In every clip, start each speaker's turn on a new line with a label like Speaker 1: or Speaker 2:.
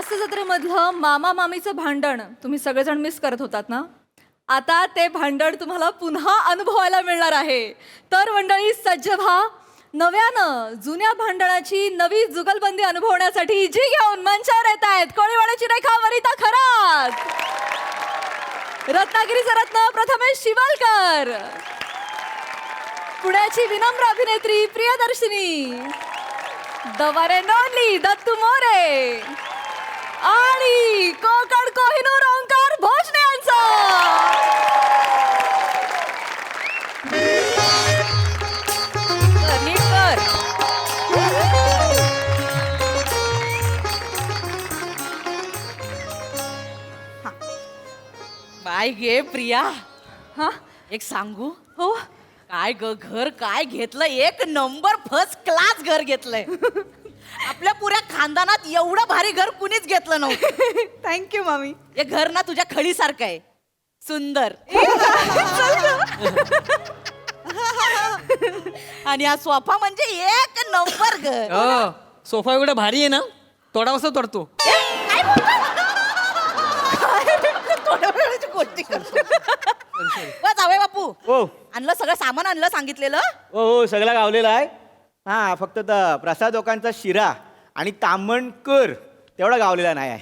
Speaker 1: हास्य जत्रेमधलं मामा मामीचं भांडण तुम्ही सगळेजण मिस करत होतात ना. आता ते भांडण तुम्हाला पुन्हा अनुभवायला मिळणार आहे. तर मंडळी सज्ज व्हा. नव्यानं जुन्या भांडणाची नवी जुगलबंदी अनुभवण्यासाठी जी घेऊन मंचावर येत आहेत कोळीवाड्याची रेखा वरिता खरात, रत्नागिरीचा रत्न प्रथमेश शिवालकर, पुण्याची विनम्र अभिनेत्री Priyadarshini, the one and only Dattu More आणि कोकण कोहिनूर ओंकार भोसले यांचा.
Speaker 2: काय गे प्रिया,
Speaker 1: हा
Speaker 2: एक सांगू?
Speaker 1: हो
Speaker 2: काय ग घर काय घेतलं, एक नंबर फर्स्ट क्लास घर घेतलंय. आपल्या पुऱ्या खानदानात एवढं भारी घर कुणीच घेतलं नव्हतं.
Speaker 1: थँक्यू मामी.
Speaker 2: हे घर ना तुझ्या खळीसारखं आहे, सुंदर. आणि हा सोफा म्हणजे एक नंबर घर.
Speaker 3: सोफा एवढा भारी आहे ना, तोडा वाजता तोडतो.
Speaker 2: थोड्या वेळाची गोष्टी जावे बापू.
Speaker 4: हो
Speaker 2: आणलं सगळं सामान आणलं सांगितलेलं.
Speaker 4: हो हो सगळं गावलेलं आहे. हा फक्त प्रसाद लोकांचा शिरा आणि तामणकर तेवढा गावलेला नाही आहे.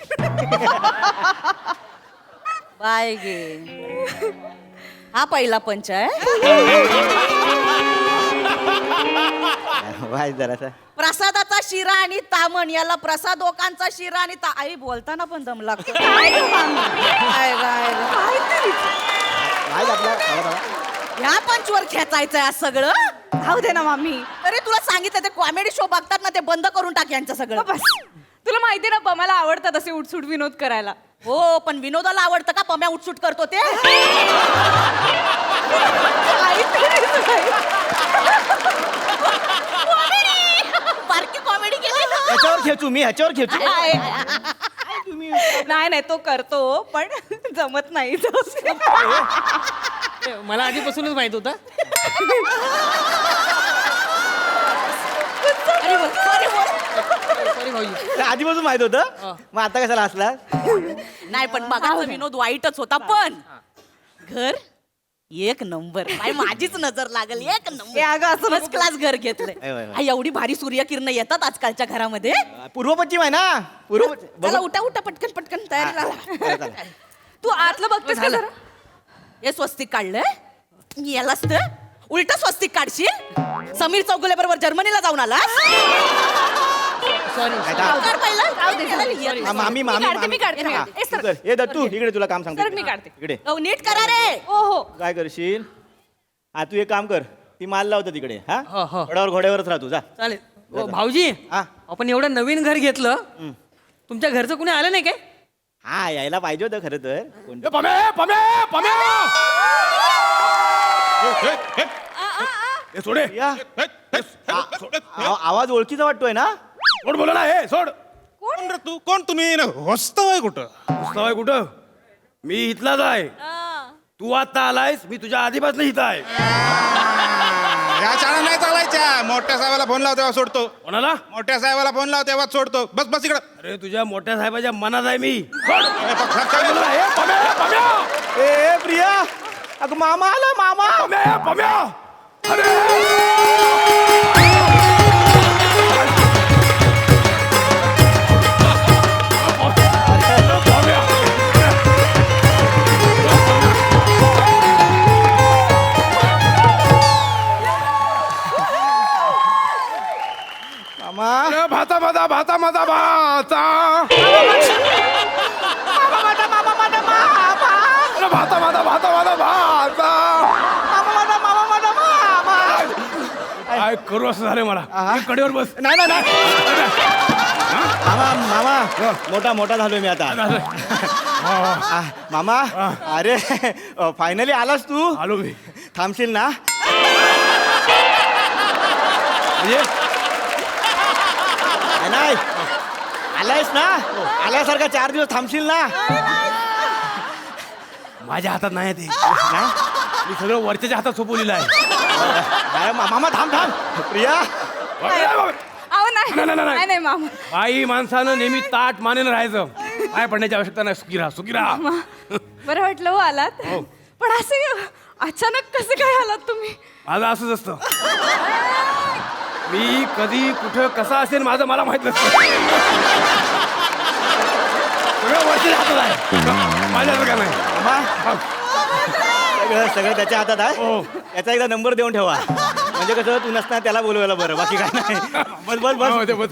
Speaker 2: बाय गे, हा पहिला पंच आहे.
Speaker 4: वाय जरासा
Speaker 2: प्रसादाचा शिरा आणि तामण, याला प्रसादोकांचा शिरा आणि आई बोलताना पण दम लागतो. काय
Speaker 4: आपला
Speaker 2: ह्या पंचवर खेचायचंय आज सगळं.
Speaker 1: राहू दे ना मामी.
Speaker 2: तरी तुला सांगितलं ते कॉमेडी शो बघतात ना, ते बंद करून टाक यांचं सगळं.
Speaker 1: बस तुला माहिती ना पमाला आवडतात असे उठसूट विनोद करायला.
Speaker 2: हो पण विनोदाला आवडतं का पम्या उठसूट करतो ते? बारकी कॉमेडी केली ना.
Speaker 4: ह्याच्यावर खेचू मी, ह्याच्यावर खेचू.
Speaker 1: नाही नाही तो करतो पण जमत नाही.
Speaker 3: मला आधीपासूनच माहित होता. सॉरी भाऊजी.
Speaker 4: आधीपासून माहित होतं, मग आता कशाला असला?
Speaker 2: नाही पण बघा विनोद वाईटच होता, पण घर एक नंबर. बाई माझीच नजर लागल. एक नंबर फर्स्ट क्लास घर घेतलंय. आई, एवढी भारी सूर्यकिरण येतात आजकालच्या घरामध्ये.
Speaker 4: पूर्व पश्चिम आहे ना, पूर्व
Speaker 2: चला उठा उठा पटकन पटकन तयारी झाला.
Speaker 1: तू आतलं बघतेस का जरा?
Speaker 2: हे स्वस्तिक काढलंय, यालाच तर उलट स्वस्तिक काढशील. समीर चौगुले बरोबर जर्मनीला जाऊन आला.
Speaker 4: मामी मामी
Speaker 1: मी काढते. ए, सर.
Speaker 4: हे दत्तू इकडे, तुला काम सांगतो.
Speaker 1: सर, मी काढते.
Speaker 4: इकडे
Speaker 2: नीट करा रे.
Speaker 1: हो हो
Speaker 4: काय करशील? हा तू एक काम कर, ती माल लावतं तिकडे. हा
Speaker 3: हो, हो.
Speaker 4: घोड्यावरच राहतो जा.
Speaker 3: चालेल. भाऊजी,
Speaker 4: हा.
Speaker 3: आपण एवढं नवीन घर घेतलं, तुमच्या घरचं कुणी आलं नाही काय?
Speaker 4: हा यायला पाहिजे होतं खरं तर. या. आवाज ओळखीचा वाटतोय ना?
Speaker 5: कोण बोला ना, हे सोड.
Speaker 6: कोण रे तू? कोण तुम्ही? होस्तवय कुठं?
Speaker 5: सवय कुठं? मी इथलाच आहे. तू आता आलायस, मी तुझ्या आधीपासून इथं आहे.
Speaker 6: या शाळा नाही चालायच्या. मोठ्या साहेबाला फोन लाव तेव्हा सोडतो.
Speaker 5: कोणाला?
Speaker 6: मोठ्या साहेबाला फोन लाव तेव्हा सोडतो. बस बस इकडं.
Speaker 5: अरे तुझ्या मोठ्या साहेबाच्या मनात आहे मी.
Speaker 6: काय बोलला?
Speaker 5: हे पम्या, पम्या!
Speaker 4: ए प्रिया, अगं मामा आला मामा.
Speaker 5: पम्या, पम्या! अरे!
Speaker 4: मामा
Speaker 5: भाता भाता भाता भाता भाता भाता भाता भाता भाता भाता. काय करू असं झालं मला. मी कडेवर बस.
Speaker 4: नाही नाही नाही. मामा मामा मोठा झालोय मी आता. मामा अरे फायनली आलास तू.
Speaker 5: आलो मी.
Speaker 4: थांबशील ना?
Speaker 5: म्हणजे
Speaker 4: नाही आलायस ना, आल्यासारखा 4 दिवस थांबशील ना?
Speaker 5: माझ्या हातात नाही ते.
Speaker 4: नाही?
Speaker 5: मी सगळं वरच्याच्या हातात सोपवलेलं आहे.
Speaker 4: मामा थांब थांब. प्रिया
Speaker 1: अहो नाही
Speaker 3: नाही
Speaker 2: नाही मामा
Speaker 5: बाई माणसानं नेहमी ताट मानेनं राहायचं. पाय पडण्याची आवश्यकता नाही. सुखी राहा, सुखी राहा.
Speaker 2: बरं वाटलं हो आलात
Speaker 5: हो.
Speaker 2: पण असे अचानक कसं काय आलात तुम्ही?
Speaker 5: माझं असंच असतं. मी कधी कुठं कसा असेल माझं मला माहित नसतं. सगळं वरती हातात आहे. माझ्याचं काय नाही.
Speaker 4: मामा, सगळं त्याच्या हातात आहे.
Speaker 5: हो.
Speaker 4: त्याचा एकदा नंबर देऊन ठेवा, म्हणजे कसं तू नसताना त्याला बोलवायला बरं. बाकी काय नाही. बस बस
Speaker 5: हो,
Speaker 4: बस.
Speaker 5: ते बघ.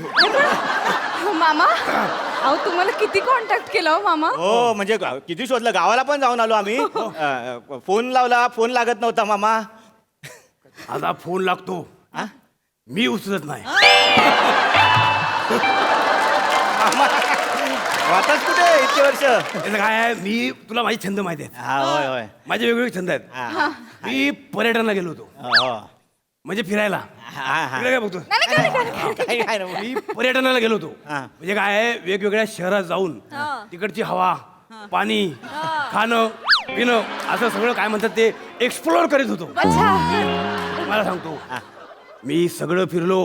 Speaker 2: मामा अहो तुम्हाला किती कॉन्टॅक्ट केला हो मामा?
Speaker 4: हो, म्हणजे किती शोधलं. गावाला पण जाऊन आलो आम्ही. फोन लावला, फोन लागत नव्हता मामा.
Speaker 5: माझा फोन लागतो,
Speaker 4: हा?
Speaker 5: मी उचलत नाही.
Speaker 4: वाटच कुठे इतके वर्ष.
Speaker 5: त्याचं काय आहे, मी तुला माझे छंद माहिती आहेत.
Speaker 4: हा, होय होय.
Speaker 5: माझे वेगवेगळे छंद आहेत.
Speaker 4: हा.
Speaker 5: मी पर्यटनाला गेलो होतो,
Speaker 4: हो.
Speaker 5: म्हणजे फिरायला.
Speaker 4: हा, हा.
Speaker 5: इकडे काय बघतो.
Speaker 4: काही काय नाही.
Speaker 5: मी पर्यटनाला गेलो होतो,
Speaker 4: हा.
Speaker 5: म्हणजे काय आहे, वेगवेगळ्या शहरात जाऊन तिकडची हवा, पाणी, खाणं पिणं असं सगळं काय म्हणतात ते एक्सप्लोअर करीत होतो. मला सांगतो, मी सगळं फिरलो,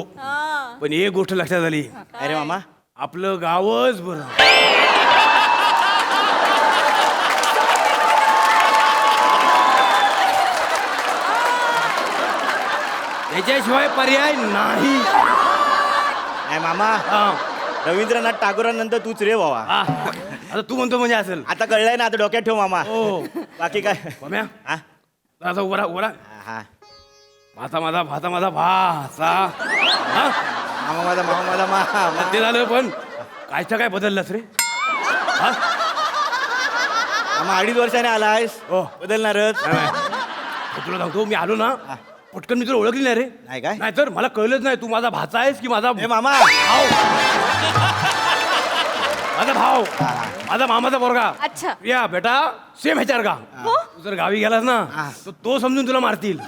Speaker 5: पण एक गोष्ट लक्षात आली.
Speaker 4: अरे मामा,
Speaker 5: आपलं गावच बरं. याच्याशिवाय पर्याय नाही.
Speaker 4: नाही मामा,
Speaker 5: हा.
Speaker 4: रवींद्रनाथ टागोरांनंतर तूच रे बाबा.
Speaker 5: हा. आता तू म्हणतो म्हणजे असेल.
Speaker 4: आता कळलंय ना, आता डोक्यात ठेव मामा.
Speaker 5: हो.
Speaker 4: बाकी काय.
Speaker 5: पम्या,
Speaker 4: हा?
Speaker 5: आता उभा राहा, उभा राहा.
Speaker 4: हा.
Speaker 5: भाता माझा भाचा. हा?
Speaker 4: मामा माझा, मामा माझा, मामा.
Speaker 5: ते झालं, पण कायचं काय बदललंस रे? हा?
Speaker 4: मामा 2.5 वर्षाने आलायस.
Speaker 5: हो.
Speaker 4: बदलणारच.
Speaker 5: नाही, नाही. तुला सांगतो, मी आलो ना, पटकन मी तुला ओळखली नाही रे.
Speaker 4: नाही काय?
Speaker 5: नाही तर मला कळलंच नाही तू माझा भाचा आहेस की माझा
Speaker 4: ए मामा.
Speaker 5: भाऊ. माझा भाऊ, माझा मामाचा पोरगा.
Speaker 2: अच्छा.
Speaker 5: या बेटा, सेम ह्याच्यावर का. तू जर गावी गेलास ना, तर तो समजून तुला मारतील.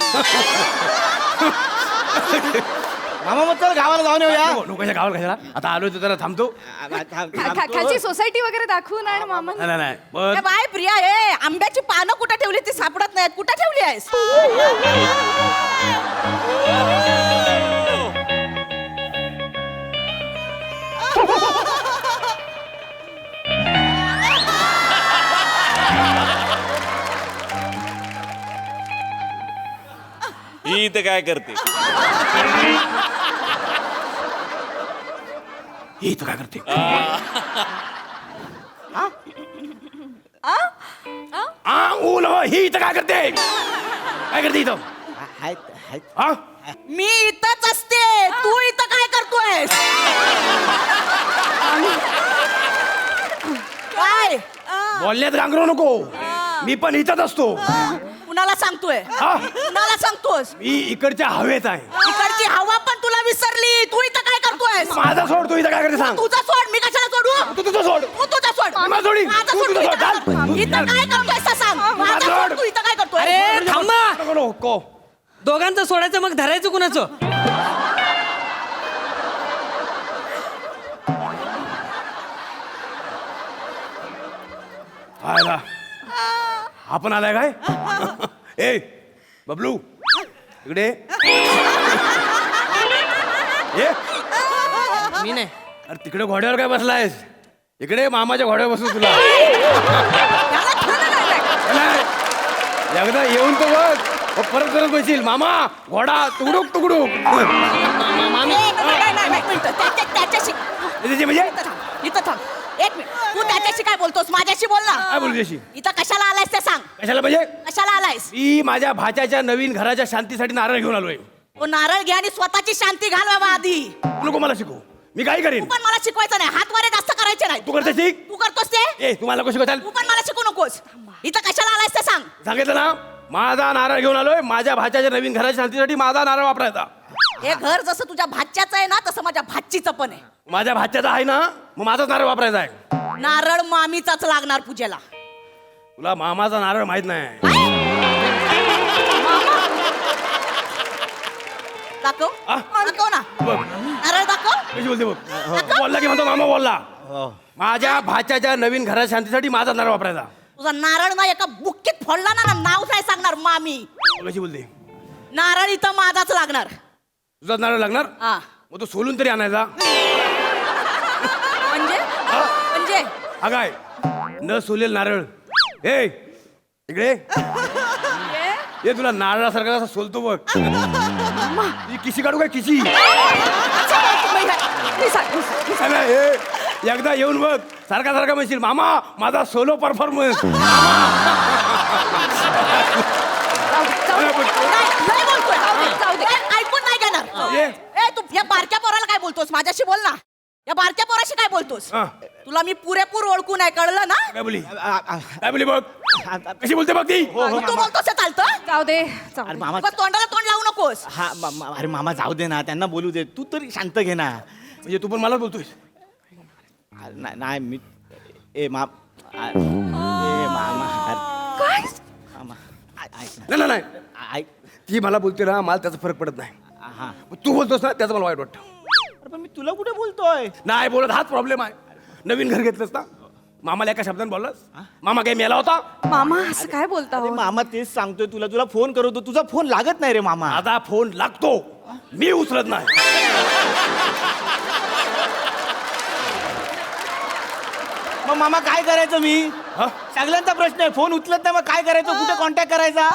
Speaker 4: मामा मग चल गावाला जाऊन येऊया.
Speaker 5: लोकांच्या गावाला कशाला. आता आलोय तर जरा थांबतो.
Speaker 2: खालची सोसायटी वगैरे दाखवून आणि मामा
Speaker 5: नाही नाही, पण
Speaker 2: बाय प्रिया हे आंब्याची पानं कुठे ठेवली ती सापडत नाहीत. कुठे ठेवली आहेस?
Speaker 6: ही इथं काय करते?
Speaker 5: ही इथं काय करते. ही इथं काय करते. काय करते इथं. हा?
Speaker 2: मी इथंच असते. तू इथं काय करतोयस? काय
Speaker 5: बोलण्यात गांगरू नको. मी पण इथंच असतो.
Speaker 2: कुणाला सांगतोय?
Speaker 5: हा?
Speaker 2: कुणाला सांगतोस?
Speaker 5: मी इकडच्या हवेत आहे.
Speaker 2: इकडची हवा पण तुला विसरली. तू इथं काय करतोयस?
Speaker 5: माझा सोड, तू इथं काय करते सांग.
Speaker 2: तुझा सोड. मी कशाला सोडू?
Speaker 5: तू तुझं सोड.
Speaker 2: तू तुझा सोड.
Speaker 5: माझा सोडी.
Speaker 2: माझा
Speaker 5: तू
Speaker 2: सोड.
Speaker 5: तुझं
Speaker 2: तू
Speaker 5: सोड.
Speaker 2: इथं इथं काय करतोयस ते सांग. माझा
Speaker 5: सोड.
Speaker 2: सोड. तू इथं काय करतोय?
Speaker 3: अरे थांबा.
Speaker 5: नको, नको.
Speaker 3: दोघांचं सोडायचं मग धरायचं कुणाचं.
Speaker 5: आला. आपण आलाय काय. ए बबलू, इकडे ये.
Speaker 3: मी नाही.
Speaker 5: अरे तिकडे घोड्यावर काय बसलायस. इकडे मामाच्या घोड्यावर बसू तुला. नाही. एकदा येऊन तर बघ. मग परत बसशील. मामा घोडा तुकडूक तुकडूक.
Speaker 2: त्याच्याशी
Speaker 5: त्याची म्हणजे
Speaker 2: इथं थांब. एक मिनिट. तू त्याच्याशी काय बोलतोस? माझ्याशी बोल ना.
Speaker 5: काय बोलू त्याशी.
Speaker 2: इथं कशाला आलायस ते सांग.
Speaker 5: कशाला म्हणजे.
Speaker 2: कशाला आलायस?
Speaker 5: मी माझ्या भाच्याच्या नवीन घराच्या शांतीसाठी नारळ घेऊन आलोय.
Speaker 2: तो नारळ घ्या आणि स्वतःची शांती घाल बाबा आधी.
Speaker 5: तू नको मला शिकू. मी काय
Speaker 2: तू
Speaker 5: करीन.
Speaker 2: पण मला शिकवायचं नाही. हात वारे जास्त करायचे नाही.
Speaker 5: तू करते शिक.
Speaker 2: तू करतोस ते.
Speaker 5: ए तुम्हाला कशी शिकवताल.
Speaker 2: तू पण मला शिकू नकोस. इथं कशाला आलायस ते सांग.
Speaker 5: सांगितलं ना, माझा नारळ घेऊन आलोय. माझ्या भाच्याच्या नवीन घराच्या शांतीसाठी माझा नारळ वापरायचा.
Speaker 2: हे घर जसं तुझ्या भाच्याचं आहे ना, तसं माझ्या भाचीचं पण आहे.
Speaker 5: माझ्या भाच्याचा आहे ना, मग माझाच नारळ वापरायचा आहे.
Speaker 2: नारळ मामीचाच लागणार पूजेला.
Speaker 5: तुला मामाचा नारळ माहित नाही.
Speaker 2: दाखव.
Speaker 5: आ?
Speaker 2: दाखव ना.
Speaker 5: बघ
Speaker 2: नारळ दाखव.
Speaker 5: कशी बोलते बघ. बोलला की म्हणतो मामा बोलला. माझ्या भाच्याच्या नवीन घराच्या शांतीसाठी माझा नारळ वापरायचा.
Speaker 2: तुझा नारळ ना एका बुक्कीत फोडला ना, नाव काय सांगणार मामी.
Speaker 5: कशी बोलते.
Speaker 2: नारळ इथं माझाच लागणार.
Speaker 5: तुझा नारळ लागणार.
Speaker 2: हा.
Speaker 5: मग तो सोलून तरी आणायचा.
Speaker 2: म्हणजे
Speaker 5: अगाय न सोलेल नारळ. ए इकडे ये, तुला नारळासारखा कसा सोलतो बघ. ही किशी काढू काय किशी. अरे, ए, एकदा येऊन बघ, सारखा सारखा म्हणशील मामा माझा सोलो परफॉर्मन्स.
Speaker 2: ऐकून नाही घेणार.
Speaker 5: ये.
Speaker 2: ए तू या बारक्या पोराला काय बोलतोस? माझ्याशी बोल ना. या बारक्या पोराशी काय बोलतोस?
Speaker 5: हा.
Speaker 2: तुला मी पुरेपूर ओळखून आहे, कळलं ना?
Speaker 5: काय बोली काय बोली बघ, कशी बोलते बघ ती.
Speaker 2: तू बोलतोस ते चालतं?
Speaker 1: जाऊ दे
Speaker 4: अरे मामा
Speaker 2: उगाच तोंडाला तोंड लावू नकोस.
Speaker 4: हा अरे मामा जाऊ दे ना, त्यांना बोलू दे, तू तरी शांत घे ना.
Speaker 5: म्हणजे तू पण मला बोलतोय.
Speaker 4: नाही मी ए मामा
Speaker 1: काय
Speaker 4: मामा ऐक
Speaker 5: नाही नाही नाही,
Speaker 4: ना, ऐक.
Speaker 5: ती मला बोलते ना, मला त्याचा फरक पडत नाही.
Speaker 4: हा
Speaker 5: मग तू बोलतोस ना, त्याचं मला वाईट वाटतं.
Speaker 4: अरे पण मी तुला कुठे बोलतोय?
Speaker 5: नाही बोलत, हाच प्रॉब्लेम आहे. नवीन घर घेतलंस ना, मामाला एका शब्दाने बोललास. मामा काय मेला होता.
Speaker 1: मामा असं काय बोलता
Speaker 4: अरे
Speaker 1: हो?
Speaker 4: मामा तेच सांगतोय तुला फोन करतो, तुझा फोन लागत नाही रे मामा.
Speaker 5: आता फोन लागतो, मी उचलत नाही.
Speaker 4: मग मामा काय करायचं मी?
Speaker 5: हा?
Speaker 4: सगळ्यांचा प्रश्न आहे, फोन उचलत नाही, मग काय करायचं? कुठे कॉन्टॅक्ट करायचा?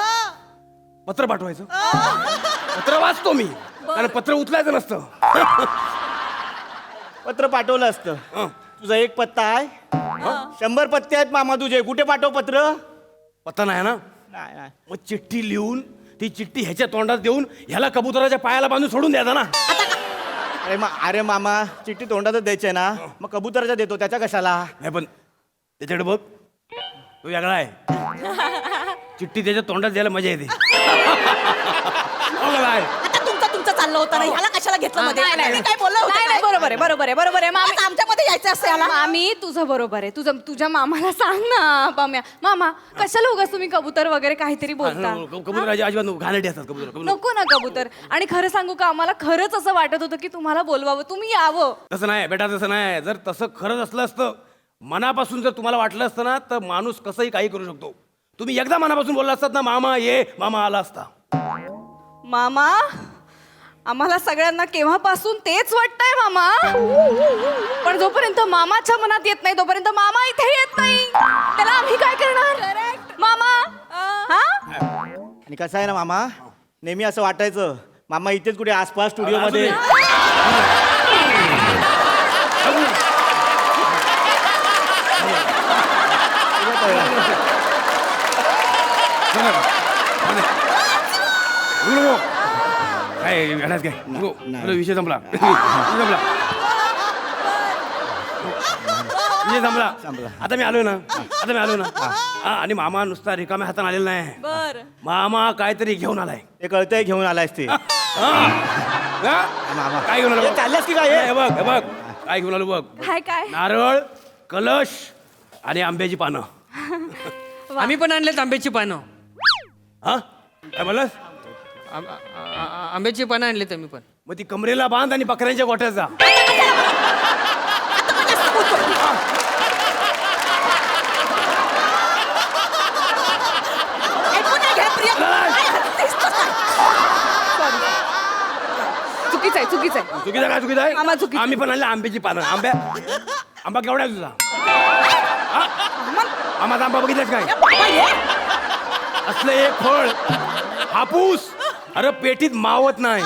Speaker 5: पत्र पाठवायचं. पत्र वाचतो मी, कारण पत्र उचलायचं नसतं.
Speaker 4: पत्र पाठवलं असतं.
Speaker 5: हं.
Speaker 4: तुझा एक पत्ता आहे, 100 पत्ते आहेत मामा तुझे, कुठे पाठव पत्र?
Speaker 5: पत्ता नाही ना,
Speaker 4: नाही नाही.
Speaker 5: मग चिठ्ठी लिहून ती चिठ्ठी ह्याच्या तोंडात देऊन ह्याला कबुतराच्या पायाला बांधून सोडून द्यायचा ना.
Speaker 4: अरे मामा चिठ्ठी तोंडातच द्यायची ना, मग कबुतराच्या देतो, त्याच्या कशाला?
Speaker 5: नाही पण त्याच्याकडे बघ, तो वेगळा आहे. चिठ्ठी त्याच्या तोंडात द्यायला मजा येते. हो का काय?
Speaker 2: आता तुमचं चाललं होतं ना, ह्याला कशाला घेतलं मध्ये? मी काय बोललो होतं
Speaker 1: नाही,
Speaker 2: काय?
Speaker 1: बरोबर आहे बरोबर आहे मामी.
Speaker 2: आता आमच्यामध्ये यायचं असतं याला.
Speaker 1: मामी तुझं बरोबर आहे. तुझ्या मामाला सांग ना. मामा कशाला उगाच तुम्ही कबूतर वगैरे काहीतरी बोलता?
Speaker 5: कबुतराची अजिबात घाणेरडी असतात कबुतर.
Speaker 1: नको ना कबूतर. आणि खरं सांगू का, आम्हाला खरंच असं वाटत होतं की तुम्हाला बोलवावं, तुम्ही यावं.
Speaker 5: तसं नाही बेटा, तसं नाही. जर तसं खरंच असलं असतं, मनापासून जर तुम्हाला वाटलं असतं ना, तर माणूस कसंही काही करू शकतो. तुम्ही एकदा मनापासून बोलला असतात ना, मामा ये, मामा आला असता.
Speaker 1: मामा आम्हाला सगळ्यांना केव्हापासून तेच वाटतंय मामा. पण जोपर्यंत मामाच्या मनात येत नाही तोपर्यंत मामा इथे येत नाही. त्याला आम्ही काय करणार मामा? हा?
Speaker 4: आणि कसं आहे ना मामा, नेहमी असं वाटायचं मामा इथेच कुठे आसपास स्टुडिओमध्ये.
Speaker 5: काय घालायचं काय नको.
Speaker 4: नाही.
Speaker 5: चलो, विषय संपला. विषय संपला. आता मी आलोय ना. हा, आणि मामा नुसता रिकाम्या हाताने आलेला नाही.
Speaker 1: बर
Speaker 5: मामा काहीतरी घेऊन आलाय.
Speaker 4: ते कळतंय घेऊन आलायस ते.
Speaker 5: हा?
Speaker 4: मामा
Speaker 5: काय घेऊन आलो?
Speaker 4: चालल्यास की काय?
Speaker 5: हे बघ काय घेऊन आलो बघ.
Speaker 1: काय
Speaker 5: नारळ, कलश आणि आंब्याची पानं.
Speaker 3: आम्ही पण आणलेत आंब्याची पानं.
Speaker 5: हा काय बोललास?
Speaker 3: आंब्याची पानं आणलेत आम्ही पण.
Speaker 5: मग ती कमरेला बांध आणि बकऱ्यांच्या गोठ्याचा.
Speaker 2: ऐकून नाही घ्या, प्रिया. काय हसतेस तू काय?
Speaker 1: चुकीचं आहे
Speaker 5: चुकीचं
Speaker 1: मामा,
Speaker 5: आहे.
Speaker 1: चुकीचं.
Speaker 5: आम्ही पण आणले आंब्याची पानं. आंबा केवढा आहे तुझा? आंबाचा आंबा बघितलास काय?
Speaker 2: या बाबा ये.
Speaker 5: असलं एक फळ हापूस, अरे पेटीत मावत नाही.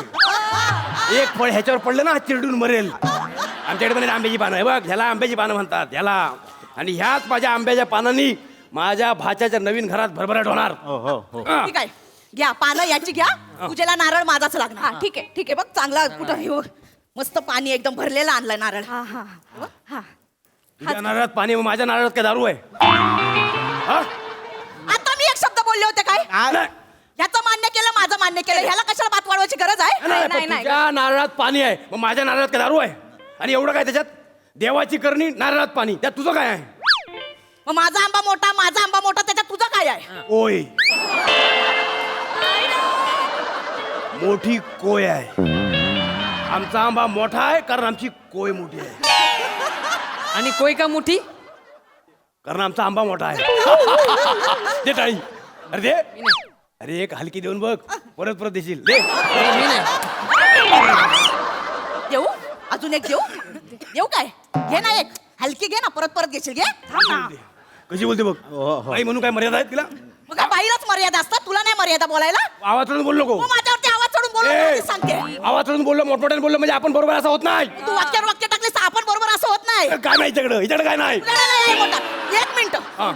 Speaker 5: एक फळ ह्याच्यावर पडलं ना, चिरडून मरेल. आमच्याकडे पण आंब्याची पानं आहे बघ, ह्याला आंब्याची पानं म्हणतात ह्याला. आणि ह्याच माझ्या आंब्याच्या पानांनी माझ्या भाच्याच्या नवीन घरात भरभराट होणार.
Speaker 4: हो.
Speaker 5: हा.
Speaker 2: ठीक आहे, घ्या पानं याची घ्या. पूजेला नारळ माझाच लागणार.
Speaker 1: हा, ठीक आहे
Speaker 2: बघ चांगला कुठं हे बघ. मस्त पाणी एकदम भरलेलं आणलंय नारळ.
Speaker 1: हा हा हा.
Speaker 5: तुझ्या नारळात पाणी, मग माझ्या नारळात काय दारू आहे? हा?
Speaker 2: आता मी एक शब्द बोलले होते काय?
Speaker 5: नाही.
Speaker 2: ह्याचं मान्य केलं, माझं मान्य केलं. ह्याला कशाला बात वाढवायची गरज आहे?
Speaker 5: नाही,
Speaker 1: नाही,
Speaker 5: पण
Speaker 1: नाही.
Speaker 5: तुझ्या नारळात पाणी आहे, मग माझ्या नारळात काय दारू आहे? आणि एवढं काय त्याच्यात? देवाची करणी, नारळात पाणी, त्यात तुझं काय आहे?
Speaker 2: मग माझा आंबा मोठा त्याच्यात तुझं काय आहे?
Speaker 5: ओय, मोठी कोय आहे. आमचा आंबा मोठा आहे कारण आमची कोय मोठी आहे.
Speaker 3: आणि कोय का मोठी?
Speaker 5: कारण आमचा आंबा मोठा आहे. दे टाळी. अरे दे. अरे एक हलकी देऊन बघ, परत देशील. दे.
Speaker 3: मी नाही.
Speaker 2: देऊ? अजून एक घेऊ काय घे ना एक हलकी घे ना परत परत घेशील घे थांब ना.
Speaker 5: कशी बोलते बघ
Speaker 4: हो, हो.
Speaker 5: आई म्हणून काय मर्यादा आहेत तिला
Speaker 2: मग काय बाईलाच मर्यादा असतात तुला नाही मर्यादा बोलायला
Speaker 5: आवाज चढून बोललो
Speaker 2: तू माझ्यावरती आवाज चढून बोलू
Speaker 5: ए,
Speaker 2: नको, सांगते
Speaker 5: आवाज चढून बोललो मोठमोठ्याने बोललो म्हणजे आपण बरोबर असं होत नाही
Speaker 2: तू वाक्यावर वाक्य टाकलेस तर आपण बरोबर असं होत नाही
Speaker 5: काय नाही हिच्याकडे काय नाही
Speaker 2: नाही, नाही, नाही, मोठा. एक मिनिट
Speaker 5: हा.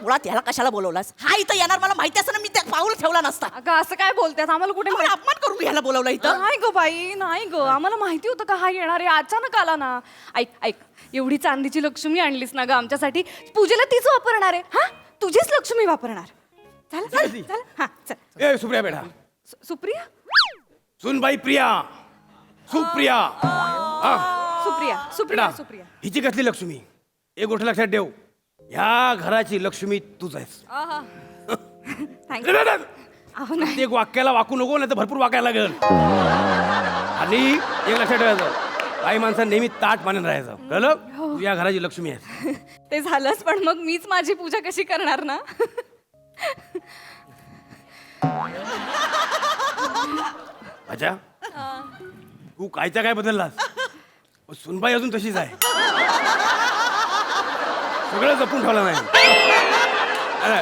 Speaker 2: मुळात याला कशाला बोलवलास हा इथं येणार मला माहिती असं मी त्या पाऊल ठेवला नसता
Speaker 1: अगं असं काय बोलतात आम्हाला कुठे
Speaker 2: आपण अपमान करून घ्यायला बोलवलं इथं
Speaker 1: नाही ग बाई नाही ग आम्हाला माहिती होतं का हा येणार आहे अचानक आला ना ऐक ऐक एवढी चांदीची लक्ष्मी आणलीस ना ग आमच्यासाठी पूजेला तीच वापरणार आहे हा तुझीच लक्ष्मी वापरणार चल चल चल हा चल
Speaker 5: ए सुप्रिया बेटा
Speaker 1: सुप्रिया
Speaker 5: सुनबाई प्रिया सुप्रिया हा
Speaker 1: सुप्रिया
Speaker 5: बेटा
Speaker 1: सुप्रिया सुप्रिया
Speaker 5: हिची कसली लक्ष्मी एक गोष्ट लक्षात ठेव ह्या घराची लक्ष्मी तूच आहेस
Speaker 1: थँक्यू अहो नाही
Speaker 5: एक वाक्याला वाकू नको नाही तर भरपूर वाकायला लागेल आणि एक लक्षात ठेवायचं काही माणसांनी नेहमी ताट मानून राहायचं कळलं तू या घराची लक्ष्मी आहेस
Speaker 1: ते झालंच पण मग मीच माझी पूजा कशी करणार ना
Speaker 5: अच्छा तू कायच्या काय बदललास पण सुनबाई अजून तशीच आहे सगळं जपून ठेवलं नाही अरे,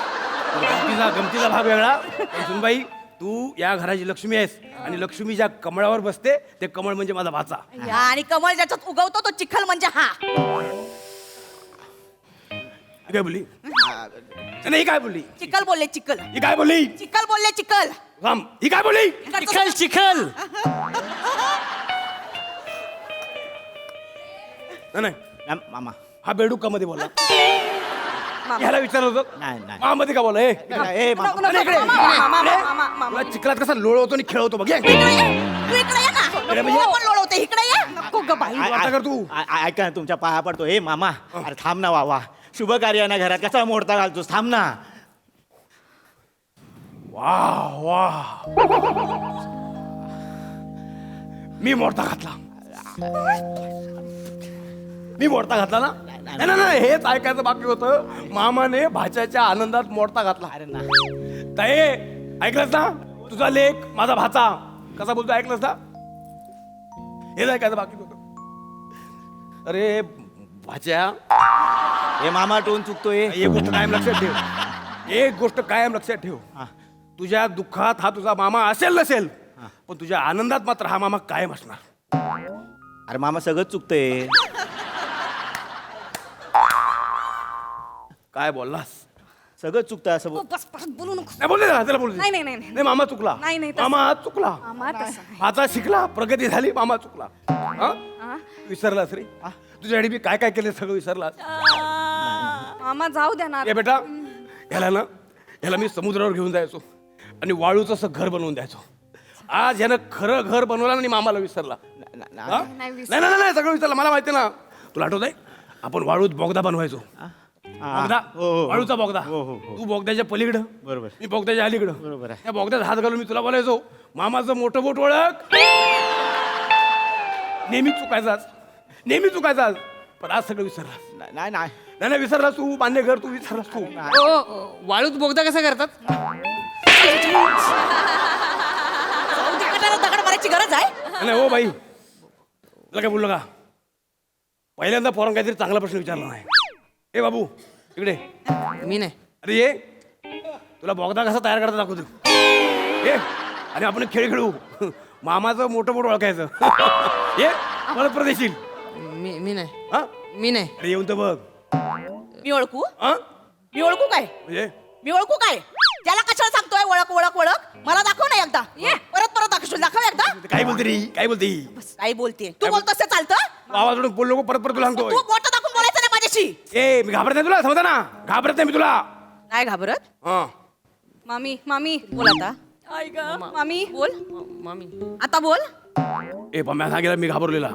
Speaker 5: गमतीचा भाग वेगळा पण सुनबाई तू या घराची लक्ष्मी आहेस आणि लक्ष्मी ज्या कमळावर बसते ते कमळ म्हणजे माझा भाचा
Speaker 2: हा, आणि कमळ ज्याच्यात उगवतो तो चिखल म्हणजे हा
Speaker 5: ही काय बोलली नाही ही काय बोलली
Speaker 2: चिखल बोलले चिखल
Speaker 5: ही काय बोलली
Speaker 2: चिखल बोलले चिखल
Speaker 5: राम ही काय बोलली
Speaker 3: चिखल चिखल
Speaker 5: नाही
Speaker 4: मामा
Speaker 5: हा बेडूक का मध्ये बोलला ह्याला विचारलं होतं
Speaker 4: नाही, नाही.
Speaker 5: मा मध्ये का बोला हे
Speaker 4: ए मामा
Speaker 5: अरे, इकडे. तुला चिखलात कसा लोळवतो आणि खेळवतो बघ ये.
Speaker 2: तू इकडे ये ना
Speaker 5: इकडे म्हणजे?
Speaker 2: तू पण लोळवते इकडे ये
Speaker 1: नको ग बाई
Speaker 5: तू आता कर तू
Speaker 4: ऐका ना तुमच्या पाया पडतो ए मामा अरे थांब ना वा शुभ कार्य ना घरात कसा मोडता घालतोस थांब ना
Speaker 5: वा वा मी मोडता घातला ना नाही नाही हेच ऐकायचं बाकी होतं मामाने भाच्याच्या आनंदात मोडता घातला
Speaker 4: अरे ना
Speaker 5: ताई ऐकलंस ना तुझा लेख माझा भाचा कसा बोलतो ऐकलंस ना हेच ऐकायचं बाकी होतं अरे भाच्या
Speaker 4: हे मामा टोन चुकतोय
Speaker 5: एक गोष्ट कायम लक्षात ठेव एक गोष्ट कायम लक्षात ठेव तुझ्या दुःखात हा तुझा मामा असेल नसेल पण तुझ्या आनंदात मात्र हा मामा कायम असणार
Speaker 4: अरे मामा सगळंच चुकतंय
Speaker 5: काय बोललास
Speaker 4: सगळं चुकतं असं बोल
Speaker 1: बस परत बोलू नको
Speaker 5: नाही बोलले ना त्याला बोलले
Speaker 1: नाही, नाही, नाही, नाही.
Speaker 5: नाही मामा चुकला
Speaker 1: नाही, नाही, तसं-
Speaker 5: मामा चुकला
Speaker 1: मामा तसं नाही.
Speaker 5: आता शिकला प्रगती झाली मामा चुकला हा?
Speaker 1: हा?
Speaker 5: विसरलास रे तुझ्यासाठी मी काय काय केलं सगळं विसरलास
Speaker 1: मामा जाऊ द्या ना
Speaker 5: ए बेटा ह्याला मी समुद्रावर घेऊन जायचो आणि वाळूचं असं घर बनवून द्यायचो आज ह्यानं खरं घर बनवलं आणि मामाला विसरला हा? नाही सगळं विसरलं मला माहिती ना तुला आठवत आहे आपण वाळूत बोगदा बनवायचो बोगदा वाळूचा बोगदा तू बोगद्याच्या पलीकडं
Speaker 4: बरोबर.
Speaker 5: मी बोगद्याच्या अलीकडं
Speaker 4: बरोबर आहे.
Speaker 5: त्या बोगद्यात हात घालून मी तुला बोलायचो मामाचं मोठं बोट ओळख नेहमी चुकायचाच पण आज सगळं विसरलास
Speaker 4: नाही नाही
Speaker 5: नाही विसरलास तू बांधे घर तू विसरलास तू
Speaker 3: वाळूत बोगदा कसा करतात
Speaker 2: दगड मारायची गरज आहे
Speaker 5: नाही हो बाई तुला काय बोललो का पहिल्यांदा पोरांना काहीतरी चांगला प्रश्न विचारला नाही ए बाबू इकडे
Speaker 3: मी नाही
Speaker 5: अरे ये तुला बोगदा कसा तयार करता दाखवतो ये आणि आपण एक खेळ खेळू मामाचं मोठं मोठं ओळखायचं ये परत परत येशील
Speaker 3: मी नाही
Speaker 5: हा
Speaker 3: मी नाही
Speaker 5: अरे येऊन तर बघ
Speaker 2: मी ओळखू
Speaker 5: हा
Speaker 2: मी ओळखू काय
Speaker 5: म्हणजे
Speaker 2: मी ओळखू काय त्याला कशाला सांगतोय ओळख ओळख ओळख मला दाखव ना एकदा ये परत परत दाखव एकदा
Speaker 5: काय बोलते रे काय बोलते
Speaker 2: काय बोलते तू बोलतोस ते चालतं
Speaker 5: आवाज बोल नको परत परत तुला सांगतोय
Speaker 2: तू बोट दाखवून बोलायचं नाही माझ्याशी
Speaker 5: ए मी घाबरत नाही तुला समजा ना घाबरत नाही मी तुला
Speaker 2: नाही घाबरत
Speaker 5: हा
Speaker 1: मामी मामी
Speaker 2: बोल आता
Speaker 1: मामी
Speaker 2: बोल
Speaker 3: मामी
Speaker 2: आता बोल
Speaker 5: ए पम्या सांगितलं मी घाबरलेला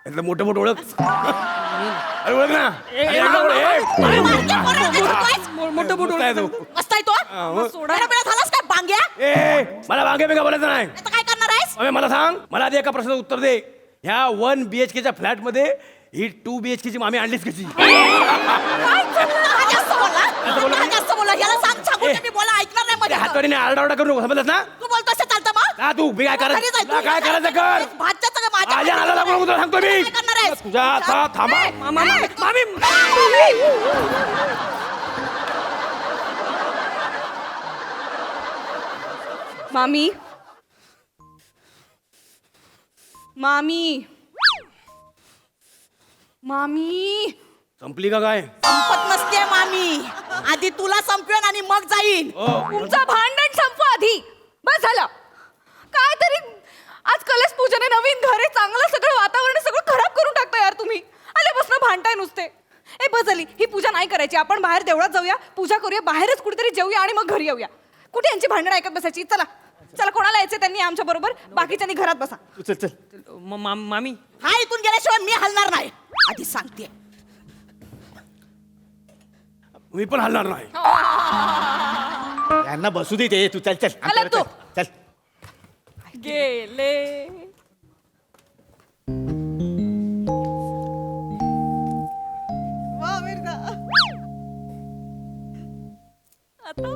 Speaker 5: यातलं मोठं मोठं ओळख अरे ओळख ना मोठं मोठं ओळख
Speaker 2: मस्त आहे तो सोडा बेळा झालास काय बांग्या
Speaker 5: ए मला वांगे बिगा बोलायचं नाही
Speaker 2: आता काय करणार आहेस
Speaker 5: अबे मला सांग मला आधी एका प्रश्नाचं उत्तर दे ह्या 1 BHK च्या फ्लॅट मध्ये ही 2 BHK ची मामी आणलीच कशी
Speaker 2: जास्त बोलला जास्त बोलला याला सांगून मी बोला ऐकणार नाही मध्ये
Speaker 5: हातवारीने आरडाओरडा करू नको समजलं ना
Speaker 2: तू बोलतो असं चालतं मग
Speaker 5: का तू मी काय
Speaker 2: घरी जाय,
Speaker 5: करायचं
Speaker 2: तू
Speaker 5: तुला काय करायचं कर
Speaker 2: भातच्या सगळं माझ्या
Speaker 5: माझ्या हाताला लागू नको तुला सांगतो मी
Speaker 2: काय करणार आहेस?
Speaker 5: तुझ्या आता थांबा
Speaker 3: मामी
Speaker 1: मामी मामी मामी
Speaker 5: संपली का काय
Speaker 2: संपत नसते मामी आधी तुला संपवेन आणि मग जाईन
Speaker 1: तुमचं भांडण संपवा आधी बस झालं काय तरी आज कलश पूजन आहे, नवीन घर आहे, चांगलं सगळं वातावरण आहे, सगळं खराब करून टाकता यार तुम्ही. आल्यापासून भांडताय नुसते. ए बस झाली, ही पूजा नाही करायची, आपण बाहेर देवळात जाऊया, पूजा करूया, बाहेरच कुठेतरी जेऊया आणि मग घरी येऊया. कुठे यांची भांडणं ऐकत बसायची. चला चला, कोणाला यायचं त्यांनी आमच्या बरोबर, बाकीच्यांनी घरात बसा.
Speaker 4: चल चल
Speaker 3: मामी
Speaker 2: हा इथून गेल्याशिवाय मी हलणार नाही आधी सांगते.
Speaker 5: मी पण हलणार नाही
Speaker 4: यांना बसू दे ते. तू चल चल
Speaker 1: आला तू.
Speaker 4: चल.
Speaker 1: गेले आता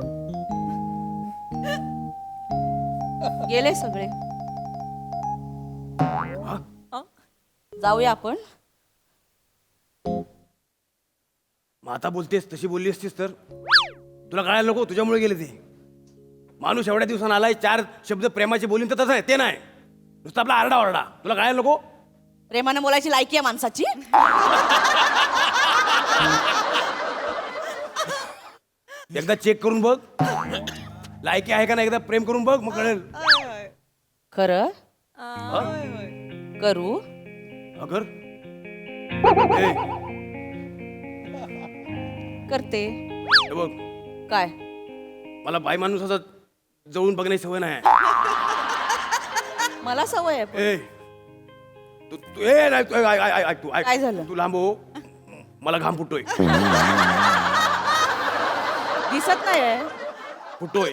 Speaker 2: गेले सगळे. जाऊया आपण.
Speaker 5: मग आता बोलतेस तशी बोलली असतीस तर तुला कळायला नको, तुझ्यामुळे गेले ते. माणूस एवढ्या दिवसानं आलाय, 4 शब्द प्रेमाचे बोलीन तर तसं आहे ते नाही, नुसतं आपला आरडा ओरडा. तुला कळायला नको.
Speaker 2: प्रेमाने बोलायची लायकी आहे माणसाची.
Speaker 5: एकदा चेक करून बघ लायकी आहे का नाही, एकदा प्रेम करून बघ, मग कळेल.
Speaker 2: खरं करू.
Speaker 5: अगर
Speaker 2: करते.
Speaker 5: हे बघ,
Speaker 2: काय
Speaker 5: मला बाई माणूस असं जवळून बघण्याची सवय नाही.
Speaker 2: मला सवय आहे पण.
Speaker 5: ए तू तू ए नाही, तू ऐक तू ऐक.
Speaker 2: काय झालं?
Speaker 5: तू लांब हो, मला घाम फुटतोय.
Speaker 2: दिसत नाही
Speaker 5: फुटतोय.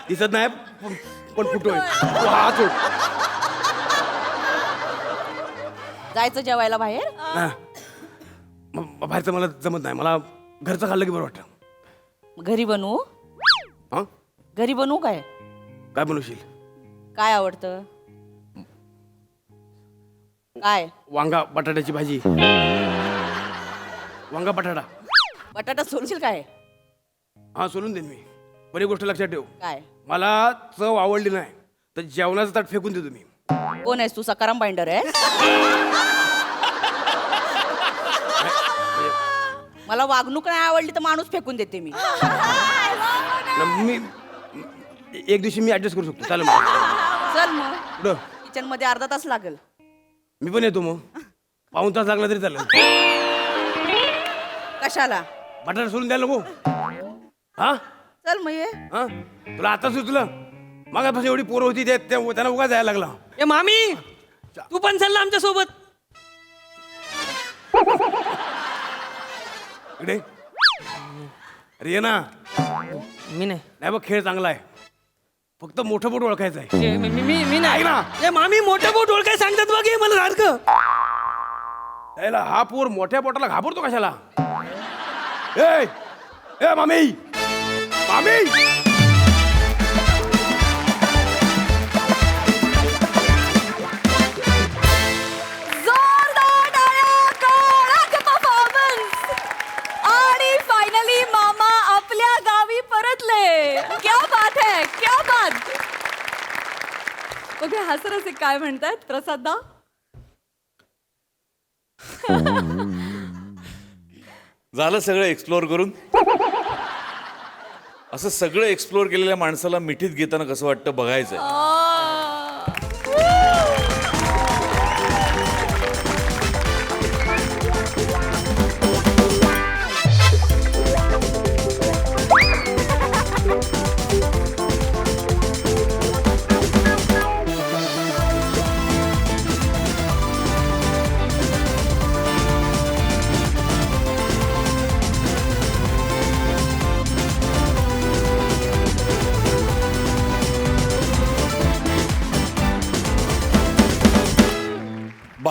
Speaker 5: दिसत नाही पण फुटतोय. तू हात सोड.
Speaker 2: जायचं जेवायला बाहेर.
Speaker 5: हा. बाहेरचं मला जमत नाही, मला घरचं खाल्लं की बरं वाटतं.
Speaker 2: घरी बनवू.
Speaker 5: हा
Speaker 2: घरी बनवू काय.
Speaker 5: काय बनवशील?
Speaker 2: काय आवडतं. काय
Speaker 5: वांगा बटाट्याची भाजी. वांगा बटाटा.
Speaker 2: बटाटा सोलशील काय.
Speaker 5: हा सोलून देईन मी. बरी गोष्ट लक्षात ठेव,
Speaker 2: काय
Speaker 5: मला चव आवडली नाही तर जेवणाचं ताट फेकून देतो मी.
Speaker 2: कोण आहेस तू. सकाराम बाइंडर आहे. मला वागणूक नाही आवडली तर माणूस फेकून देते मी.
Speaker 5: मी एक दिवशी मी ऍडजस्ट करू शकतो, चालेल मला.
Speaker 2: चल मग
Speaker 5: कुठं?
Speaker 2: किचन मध्ये अर्धा तास लागेल.
Speaker 5: मी पण येतो, मग पाऊण तास लागला तरी चालेल.
Speaker 2: कशाला.
Speaker 5: बटाटा सोलून द्यायला नको. हा
Speaker 2: चल मग ये.
Speaker 5: हा तुला आता सुचलं. मग एवढी पोरं होती त्यांना उगा जायला लागला.
Speaker 3: ए मामी तू पण चल ना आमच्या सोबत.
Speaker 5: इकडे अरे ये ना.
Speaker 3: मी नाही.
Speaker 5: नाही बघ, खेळ चांगला आहे, फक्त मोठं बोट ओळखायचं आहे.
Speaker 3: मी नाही ना. ए मामी मोठं बोट ओळखाय सांगतात बघ हे मला सारखं.
Speaker 5: त्याला हा पोर मोठ्या बोटाला घाबरतो कशाला. ए ए मामी मामी.
Speaker 1: जोरदार टाळ्या, कडक performance. आणि फायनली मामा आपल्या गावी परतले. क्या बात है, क्या बात. ओके, हसरसे काय म्हणतात प्रसाददा.
Speaker 7: झालं सगळं एक्सप्लोअर करून. असं सगळं एक्सप्लोअर केलेल्या माणसाला मिठीत घेताना कसं वाटतं बघायचं.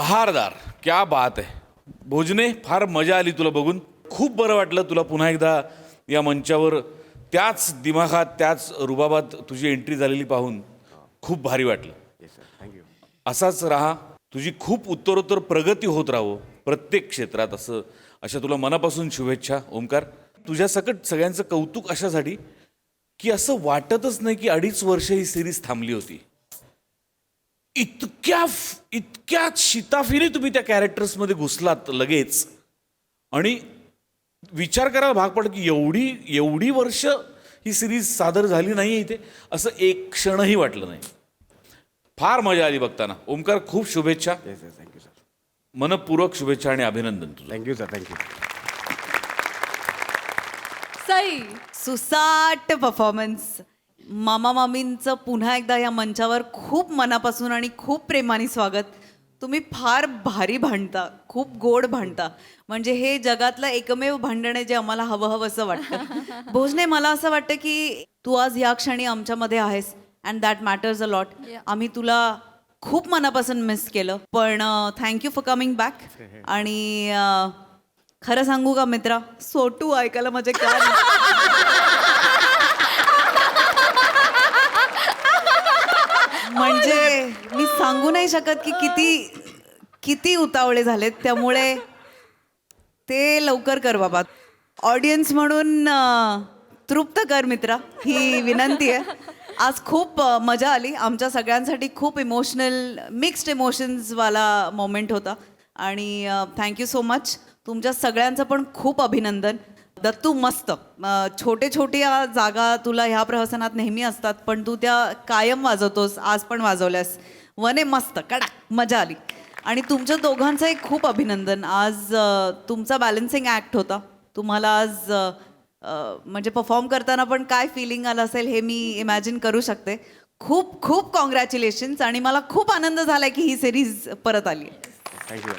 Speaker 7: बहारदार, क्या बात आहे. भोजने, फार मजा आली तुला बघून. खूप बरं वाटलं तुला पुन्हा एकदा या मंचावर त्याच दिमाखात त्याच रुबाबात तुझी एंट्री झालेली पाहून खूप भारी वाटलं.
Speaker 5: थँक्यू.
Speaker 7: असाच राहा, तुझी खूप उत्तरोत्तर प्रगती होत राहो प्रत्येक क्षेत्रात. अशा तुला मनापासून शुभेच्छा ओमकार. तुझ्या सकट सगळ्यांचं कौतुक अशासाठी की असं वाटतच नाही की 2.5 वर्ष ही सिरीज थांबली होती. इतक्या शिताफीने तुम्ही त्या कॅरेक्टर्समध्ये घुसलात लगेच. आणि विचार करायला भाग पडत की एवढी वर्ष ही सिरीज सादर झाली नाही इथे, असं एक क्षणही वाटलं नाही. फार मजा आली बघताना. ओमकार, खूप शुभेच्छा.
Speaker 5: Thank you sir.
Speaker 7: मनपूर्वक शुभेच्छा आणि अभिनंदन तुझं.
Speaker 5: Thank you sir. थँक्यू.
Speaker 1: सई,
Speaker 8: सुसाट परफॉर्मन्स. मामा मामींचं पुन्हा एकदा या मंचावर खूप मनापासून आणि खूप प्रेमाने स्वागत. तुम्ही फार भारी भांडता, खूप गोड भांडता. म्हणजे हे जगातलं एकमेव भांडण आहे जे आम्हाला हवंसं वाटतं. भोजने, मला असं वाटतं की तू आज या क्षणी आमच्यामध्ये आहेस and that matters a lot. आम्ही तुला खूप मनापासून मिस केलं, पण थँक्यू फॉर कमिंग बॅक. आणि खरं सांगू का मित्रा, सोटू ऐकायला म्हणजे काय म्हणजे मी सांगू नाही शकत की किती उतावळे झालेत. त्यामुळे ते लवकर कर बाबा. ऑडियन्स म्हणून तृप्त कर मित्रा, ही विनंती आहे. आज खूप मजा आली. आमच्या सगळ्यांसाठी खूप इमोशनल, मिक्स्ड इमोशन्सवाला मोमेंट होता. आणि थँक्यू सो मच. तुमच्या सगळ्यांचं पण खूप अभिनंदन. दत्तू, मस्त. छोट्या जागा तुला ह्या प्रहसनात नेहमी असतात, पण तू त्या कायम वाजवतोस. आज पण वाजवल्यास. वने, मस्त, कडक, मजा आली. आणि तुमच्या दोघांचंही खूप अभिनंदन. आज तुमचा बॅलन्सिंग ॲक्ट होता. तुम्हाला आज म्हणजे परफॉर्म करताना पण काय फिलिंग आलं असेल हे मी इमॅजिन करू शकते. खूप खूप कॉंग्रॅच्युलेशन्स. आणि मला खूप आनंद झाला की ही सिरीज परत आली.
Speaker 5: थँक्यू.